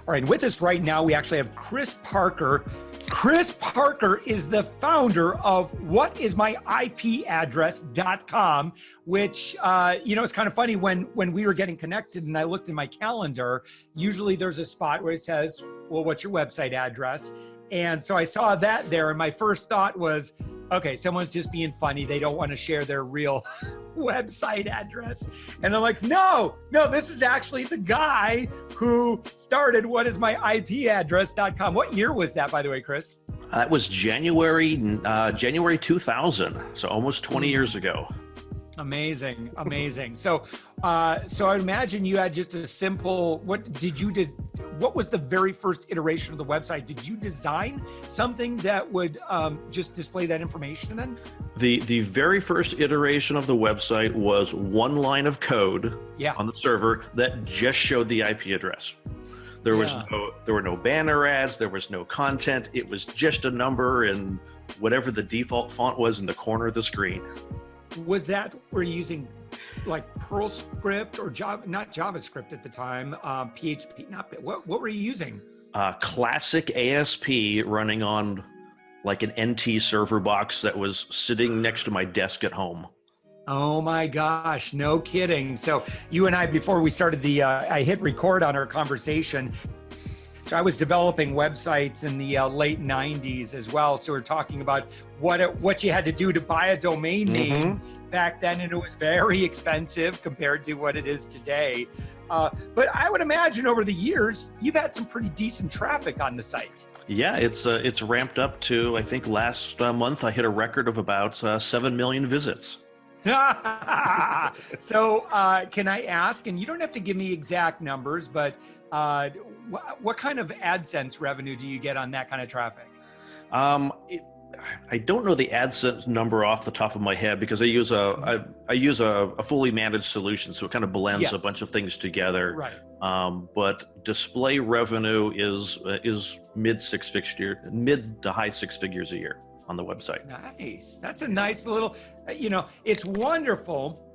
All right, with us right now, we actually have Chris Parker. Chris Parker is the founder of WhatIsMyIPAddress.com, which, it's kind of funny when we were getting connected and I looked in my calendar, usually there's a spot where it says, well, what's your website address? And so I saw that there and my first thought was, okay, someone's just being funny. They don't want to share their real website address. And I'm like, no, this is actually the guy who started WhatIsMyIPAddress.com. What year was that, by the way, Chris? That was January 2000, so almost 20 years ago. Amazing. So I imagine you had just a simple, what was the very first iteration of the website? Did you design something that would just display that information then? The very first iteration of the website was one line of code on the server that just showed the IP address. There were no banner ads, there was no content. It was just a number and whatever the default font was in the corner of the screen. Was that, were you using like Perl script or Java, not JavaScript at the time, PHP, what were you using? Classic ASP running on like an NT server box that was sitting next to my desk at home. Oh my gosh, no kidding. So you and I, before we started I hit record on our conversation. So I was developing websites in the late 90s as well. So we're talking about what you had to do to buy a domain name back then, and it was very expensive compared to what it is today. But I would imagine over the years, you've had some pretty decent traffic on the site. Yeah, it's ramped up to, I think last month I hit a record of about 7 million visits. So can I ask, and you don't have to give me exact numbers, but what kind of AdSense revenue do you get on that kind of traffic? I don't know the AdSense number off the top of my head because I use a fully managed solution, so it kind of blends a bunch of things together. Right. But display revenue is mid to high six figures a year on the website. Nice. That's a nice little, it's wonderful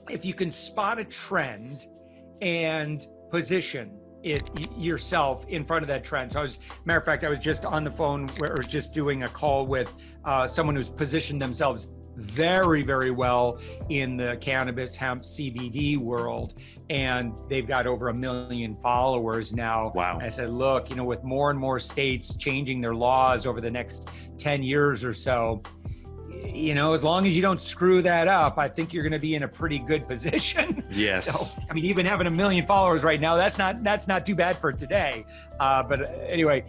if you can spot a trend and position it yourself in front of that trend. So matter of fact, I was just on the phone or just doing a call with someone who's positioned themselves very, very well in the cannabis, hemp, CBD world. And they've got over 1 million followers now. Wow. I said, look, with more and more states changing their laws over the next 10 years or so, as long as you don't screw that up, I think you're going to be in a pretty good position. Yes. So, even having 1 million followers right now, that's not too bad for today. But anyway,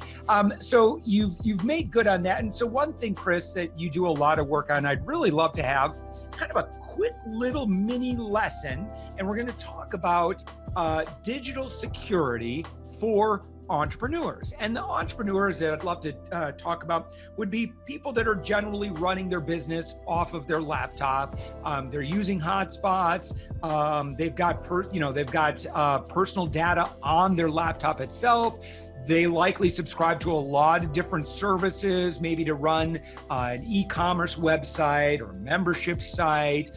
so you've made good on that. And so one thing, Chris, that you do a lot of work on, I'd really love to have kind of a quick little mini lesson. And we're going to talk about digital security for entrepreneurs. And the entrepreneurs that I'd love to talk about would be people that are generally running their business off of their laptop. They're using hotspots. They've got personal data on their laptop itself. They likely subscribe to a lot of different services, maybe to run an e-commerce website or membership site.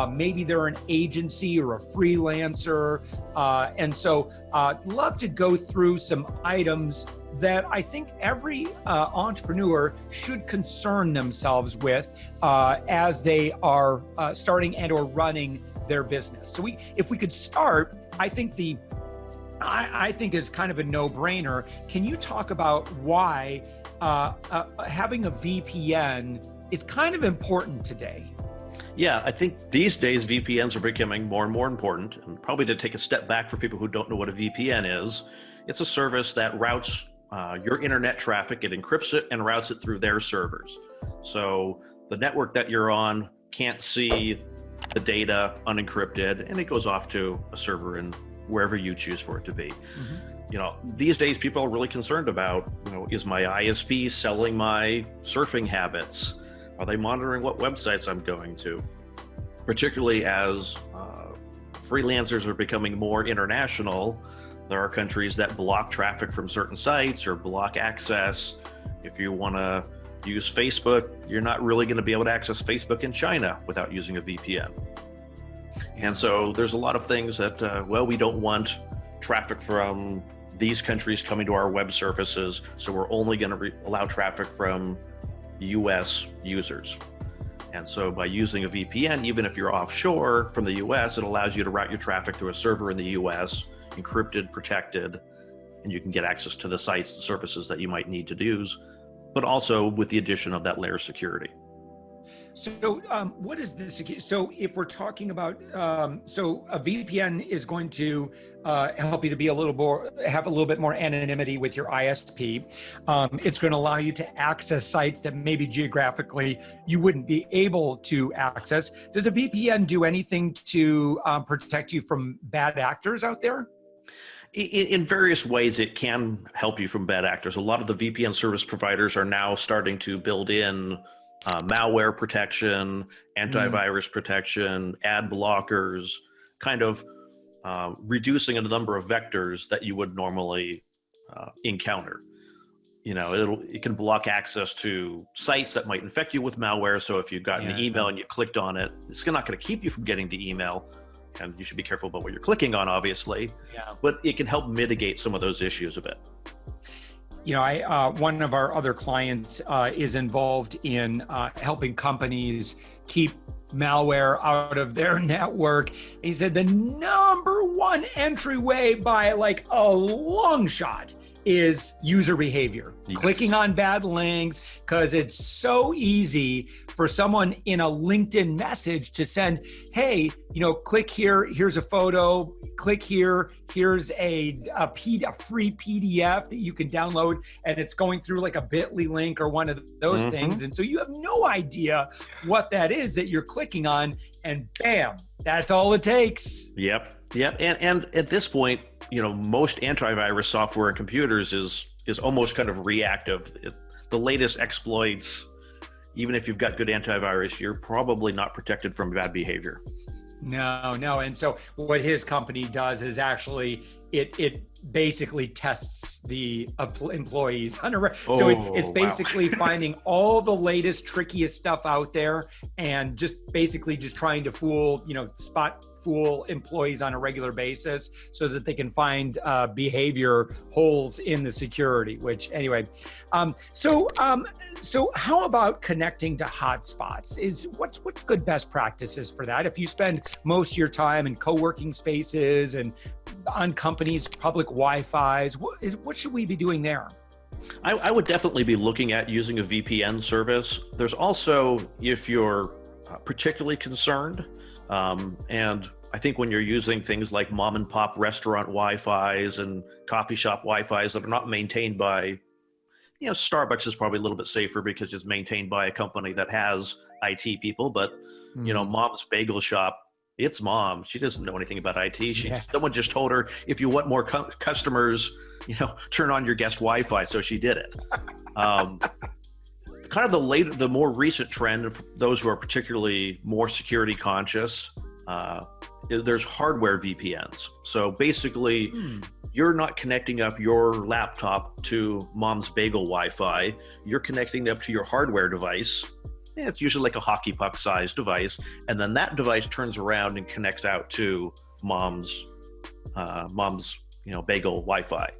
Maybe they're an agency or a freelancer. And so I'd love to go through some items that I think every entrepreneur should concern themselves with as they are starting and or running their business. So if we could start, I think is kind of a no-brainer. Can you talk about why having a VPN is kind of important today? Yeah, I think these days VPNs are becoming more and more important. And probably to take a step back for people who don't know what a VPN is, it's a service that routes your internet traffic. It encrypts it and routes it through their servers. So the network that you're on can't see the data unencrypted, and it goes off to a server in wherever you choose for it to be. These days people are really concerned about, is my ISP selling my surfing habits? Are they monitoring what websites I'm going to? Particularly as freelancers are becoming more international, there are countries that block traffic from certain sites or block access. If you want to use Facebook, you're not really going to be able to access Facebook in China without using a VPN. And so there's a lot of things that, we don't want traffic from these countries coming to our web services, so we're only going to allow traffic from US users. And so by using a VPN, even if you're offshore from the US, it allows you to route your traffic through a server in the US, encrypted, protected, and you can get access to the sites and services that you might need to use, but also with the addition of that layer of security. So what is the security? So if we're talking about, so a VPN is going to help you to be have a little bit more anonymity with your ISP. It's going to allow you to access sites that maybe geographically you wouldn't be able to access. Does a VPN do anything to protect you from bad actors out there? In various ways, it can help you from bad actors. A lot of the VPN service providers are now starting to build in malware protection, antivirus protection, ad blockers, kind of reducing a number of vectors that you would normally encounter. You know, it can block access to sites that might infect you with malware. So if you've gotten an email and you clicked on it, it's not going to keep you from getting the email. And you should be careful about what you're clicking on, obviously. Yeah. But it can help mitigate some of those issues a bit. You know, one of our other clients is involved in helping companies keep malware out of their network. He said the number one entryway by like a long shot is user behavior. Yes. Clicking on bad links, because it's so easy for someone in a LinkedIn message to send, hey, you know, click here, here's a photo, click here, here's a free PDF that you can download, and it's going through like a bit.ly link or one of those things. And so you have no idea what that is that you're clicking on, and bam, that's all it takes. Yep. And at this point, you know, most antivirus software in computers is almost kind of reactive. The latest exploits, even if you've got good antivirus, you're probably not protected from bad behavior. No. And so what his company does is actually it basically tests the employees on it's basically finding all the latest trickiest stuff out there and just trying to fool employees on a regular basis so that they can find behavior holes in the security, which anyway. So how about connecting to hotspots? What's good best practices for that? If you spend most of your time in co-working spaces and on companies' public Wi-Fi's, what should we be doing there? I would definitely be looking at using a VPN service. There's also, if you're particularly concerned, and I think when you're using things like mom and pop restaurant Wi-Fi's and coffee shop Wi-Fi's that are not maintained by, you know, Starbucks is probably a little bit safer because it's maintained by a company that has IT people, but you know, Mom's Bagel Shop, it's mom. She doesn't know anything about IT. Someone just told her, if you want more customers, you know, turn on your guest Wi-Fi. So she did it. Kind of the more recent trend, those who are particularly more security conscious, there's hardware VPNs. So basically, you're not connecting up your laptop to Mom's Bagel Wi-Fi. You're connecting up to your hardware device. It's usually like a hockey puck sized device. And then that device turns around and connects out to mom's bagel Wi-Fi.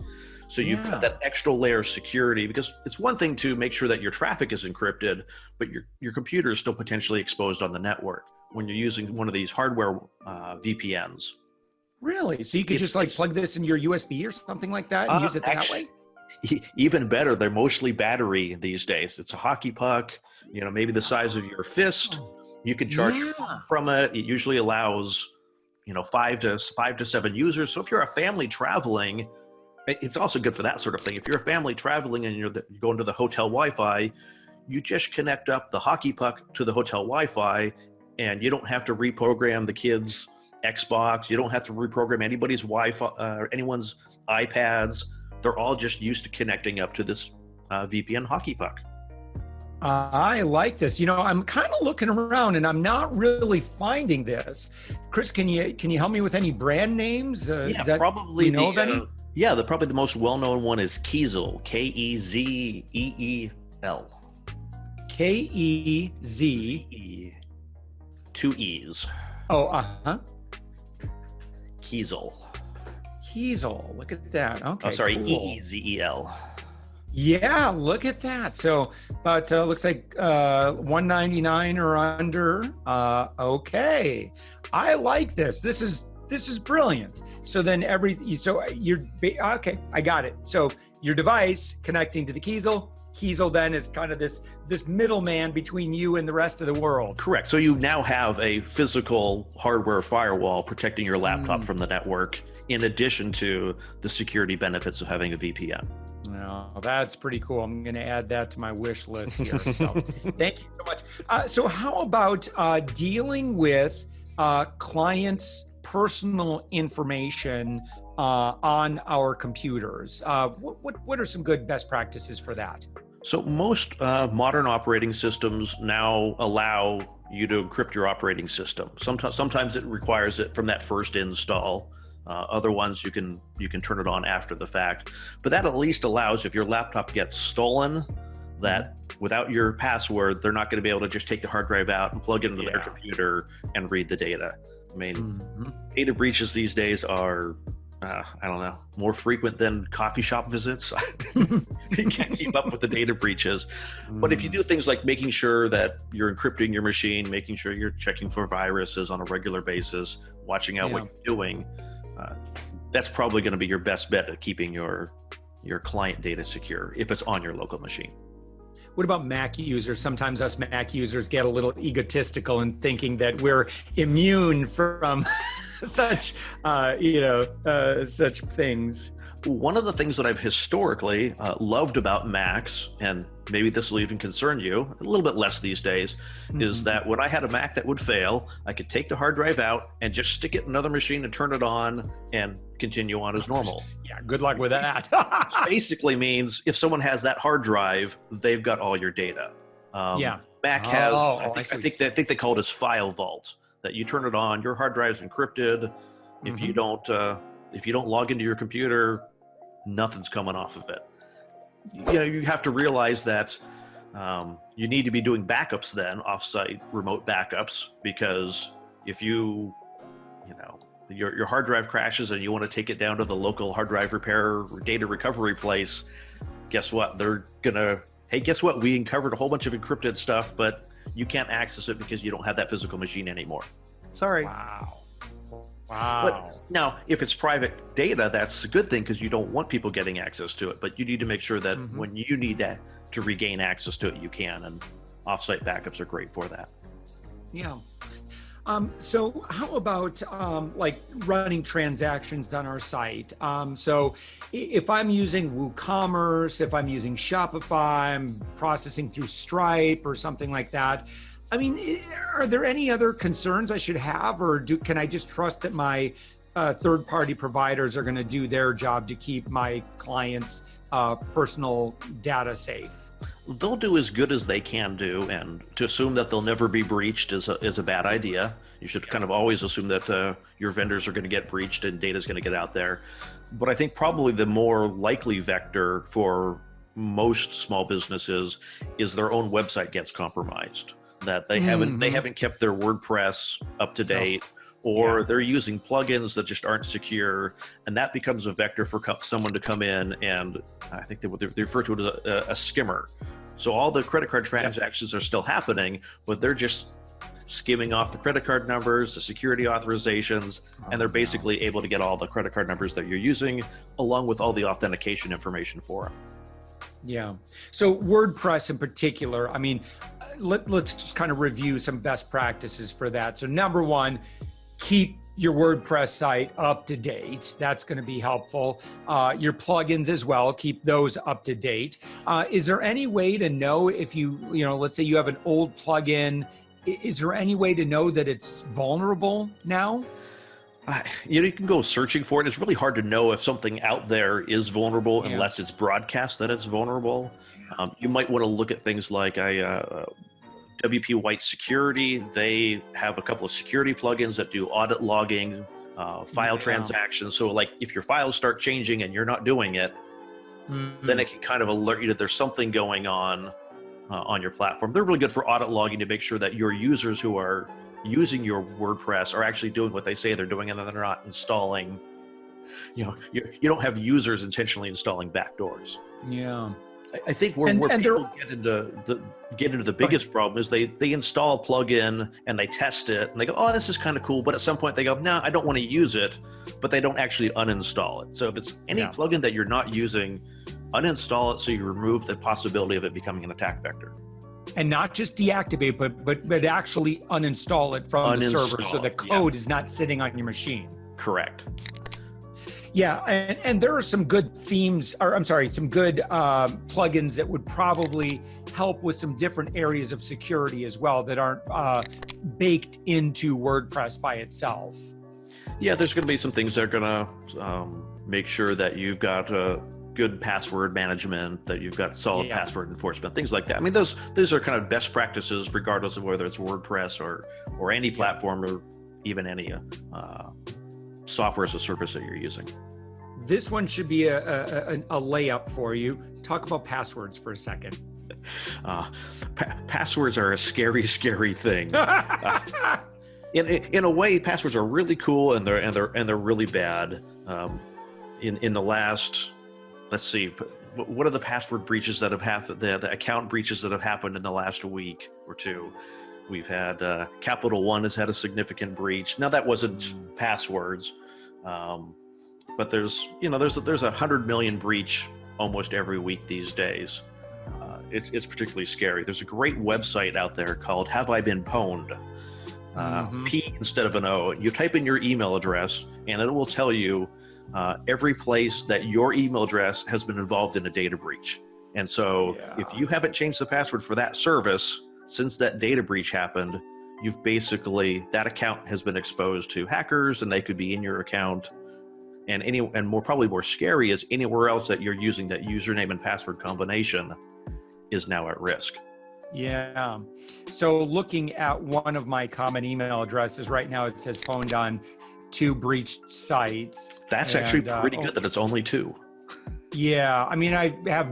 So you've got that extra layer of security, because it's one thing to make sure that your traffic is encrypted, but your computer is still potentially exposed on the network when you're using one of these hardware VPNs. Really? So you could just like plug this in your USB or something like that and use it that way? Even better, they're mostly battery these days. It's a hockey puck, you know, maybe the size of your fist. You can charge your phone from it. It usually allows, you know, 5 to 7 users. So if you're a family traveling, it's also good for that sort of thing. If you're a family traveling and you're going to the hotel Wi-Fi, you just connect up the hockey puck to the hotel Wi-Fi, and you don't have to reprogram the kids' Xbox. You don't have to reprogram anybody's Wi-Fi, anyone's iPads. They're all just used to connecting up to this VPN hockey puck. I like this. You know, I'm kind of looking around and I'm not really finding this. Chris, can you help me with any brand names? Probably. Do you know of any? Probably the most well-known one is Kezel, Kezzeel. Kez. 2 E's. Oh, Kezel. Kiesel, look at that. Okay, Oh, sorry, cool. EEZEL. Yeah, look at that. So, but looks like 199 or under. Okay, I like this. This is brilliant. So then okay, I got it. So your device connecting to the Kiesel. Kiesel then is kind of this middleman between you and the rest of the world. Correct. So you now have a physical hardware firewall protecting your laptop from the network, in addition to the security benefits of having a VPN. Oh, that's pretty cool. I'm going to add that to my wish list here. So thank you so much. So how about dealing with clients' personal information on our computers? What are some good best practices for that? So most modern operating systems now allow you to encrypt your operating system. Sometimes it requires it from that first install. Other ones you can turn it on after the fact, but that at least allows, if your laptop gets stolen, that without your password, they're not going to be able to just take the hard drive out and plug it into their computer and read the data. I mean, data breaches these days are, I don't know, more frequent than coffee shop visits. You can't keep up with the data breaches. But if you do things like making sure that you're encrypting your machine, making sure you're checking for viruses on a regular basis, watching out what you're doing, that's probably going to be your best bet at keeping your client data secure if it's on your local machine. What about Mac users? Sometimes us Mac users get a little egotistical in thinking that we're immune from such things. One of the things that I've historically loved about Macs, and maybe this will even concern you a little bit less these days, is that when I had a Mac that would fail, I could take the hard drive out and just stick it in another machine and turn it on and continue on as normal. Yeah, good luck with that. Basically means if someone has that hard drive, they've got all your data. Mac has, I think they call it as File Vault, that you turn it on, your hard drive's encrypted. If you don't log into your computer, nothing's coming off of it. You have to realize that you need to be doing backups then, offsite remote backups, because if your hard drive crashes and you want to take it down to the local hard drive repair or data recovery place, guess what? They're gonna, hey, guess what? We uncovered a whole bunch of encrypted stuff, but you can't access it because you don't have that physical machine anymore. Sorry. Wow. But now, if it's private data, that's a good thing because you don't want people getting access to it. But you need to make sure that when you need to regain access to it, you can. And offsite backups are great for that. Yeah. So how about like running transactions on our site? So if I'm using WooCommerce, if I'm using Shopify, I'm processing through Stripe or something like that. I mean, are there any other concerns I should have, or can I just trust that my third-party providers are going to do their job to keep my clients' personal data safe? They'll do as good as they can do, and to assume that they'll never be breached is a bad idea. You should kind of always assume that your vendors are going to get breached and data is going to get out there. But I think probably the more likely vector for most small businesses is their own website gets compromised. That they haven't kept their WordPress up to date, or they're using plugins that just aren't secure, and that becomes a vector for someone to come in and I think they refer to it as a skimmer. So all the credit card transactions are still happening, but they're just skimming off the credit card numbers, the security authorizations, and they're basically able to get all the credit card numbers that you're using, along with all the authentication information for them. Yeah. So WordPress in particular, I mean, let's just kind of review some best practices for that. So number one, keep your WordPress site up to date. That's going to be helpful. Your plugins as well, keep those up to date. Is there any way to know if let's say you have an old plugin, is there any way to know that it's vulnerable now? You can go searching for it. It's really hard to know if something out there is vulnerable unless it's broadcast that it's vulnerable. You might want to look at things like WP White Security. They have a couple of security plugins that do audit logging, file transactions. So like if your files start changing and you're not doing it, then it can kind of alert you that there's something going on your platform. They're really good for audit logging to make sure that your users who are using your WordPress are actually doing what they say they're doing, and that they're not installing you don't have users intentionally installing backdoors. Yeah. I think where people get into the biggest problem is they install a plugin and they test it and they go, oh, this is kind of cool. But at some point they go, no, I don't want to use it, but they don't actually uninstall it. So if it's any plugin that you're not using, uninstall it so you remove the possibility of it becoming an attack vector. And not just deactivate, but actually uninstall it from the server so the code is not sitting on your machine. Correct. Yeah, and there are some good themes, or I'm sorry, some good plugins that would probably help with some different areas of security as well that aren't baked into WordPress by itself. Yeah, there's going to be some things that are going to make sure that you've got good password management, that you've got solid password enforcement, things like that. I mean, those are kind of best practices, regardless of whether it's WordPress or any platform or even any software as a service that you're using. This one should be a layup for you. Talk about passwords for a second. Passwords are a scary, scary thing. In a way, passwords are really cool and they're really bad. In the last, let's see, what are the password breaches that have happened? The account breaches that have happened in the last week or two? We've had Capital One has had a significant breach. Now that wasn't passwords, but there's a 100 million breach almost every week these days. It's particularly scary. There's a great website out there called Have I Been Pwned? P instead of an O. You type in your email address and it will tell you every place that your email address has been involved in a data breach. And so if you haven't changed the password for that service since that data breach happened, that account has been exposed to hackers and they could be in your account. And probably more scary is anywhere else that you're using that username and password combination is now at risk. Yeah. So looking at one of my common email addresses right now, it says pwned on 2 breached sites. That's actually pretty good that it's only 2. Yeah. I mean, I have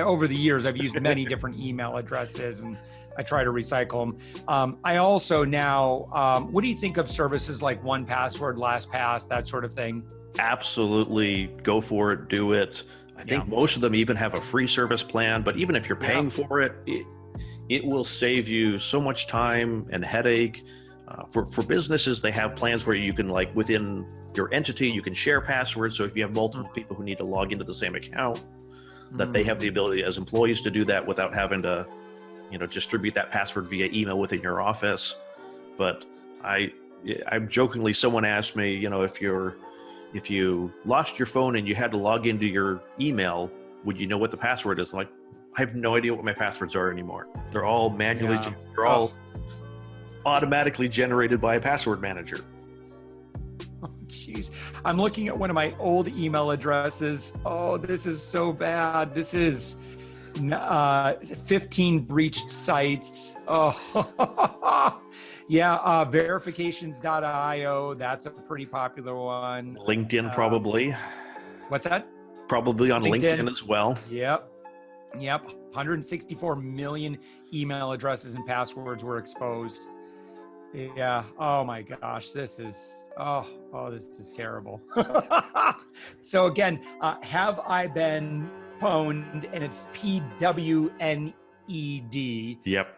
over the years, I've used many different email addresses and I try to recycle them. I also now, what do you think of services like 1Password, Lastpass, that sort of thing? Absolutely. Go for it. Do it. I think most of them even have a free service plan, but even if you're paying for it, it will save you so much time and headache. For businesses, they have plans where you can, like, within your entity, you can share passwords. So if you have multiple people who need to log into the same account, that they have the ability as employees to do that without having to, distribute that password via email within your office. But I'm jokingly, someone asked me, if you lost your phone and you had to log into your email, would you know what the password is? I'm like, I have no idea what my passwords are anymore. They're all manually, they're all automatically generated by a password manager. Oh, jeez. I'm looking at one of my old email addresses. Oh, this is so bad. This is 15 breached sites. Oh, yeah. Verifications.io. That's a pretty popular one. LinkedIn, probably. What's that? Probably on LinkedIn as well. Yep. 164 million email addresses and passwords were exposed. Yeah. Oh my gosh. This is terrible. So again, have I been pwned, and it's PWNED. Yep.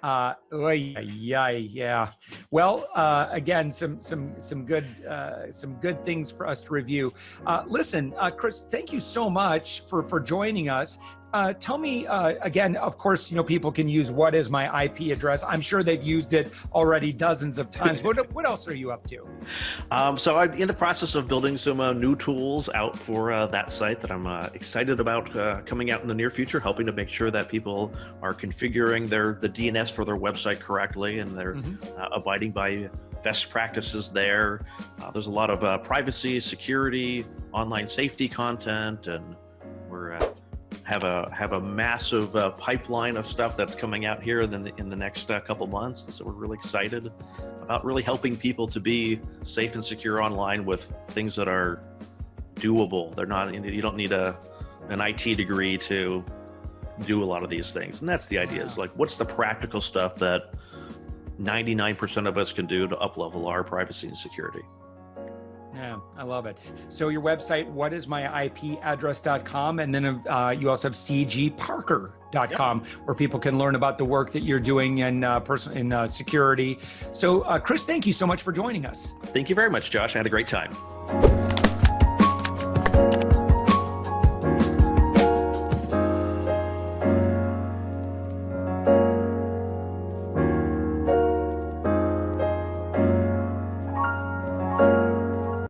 Yeah. Well, again, some good things for us to review. Listen, Chris, thank you so much for joining us. Tell me again. Of course, people can use "What is my IP address?" I'm sure they've used it already dozens of times. What else are you up to? So I'm in the process of building some new tools out for that site that I'm excited about coming out in the near future, helping to make sure that people are configuring the DNS for their website correctly and they're abiding by best practices there. There's a lot of privacy, security, online safety content, and we're have a massive pipeline of stuff that's coming out here in the next couple months. So we're really excited about really helping people to be safe and secure online with things that are doable. They're not, you don't need an IT degree to do a lot of these things. And that's the idea, is like, what's the practical stuff that 99% of us can do to up-level our privacy and security? Yeah, I love it. So your website, WhatIsMyIPAddress.com, and then you also have cgparker.com, where people can learn about the work that you're doing in security. So Chris, thank you so much for joining us. Thank you very much, Josh. I had a great time.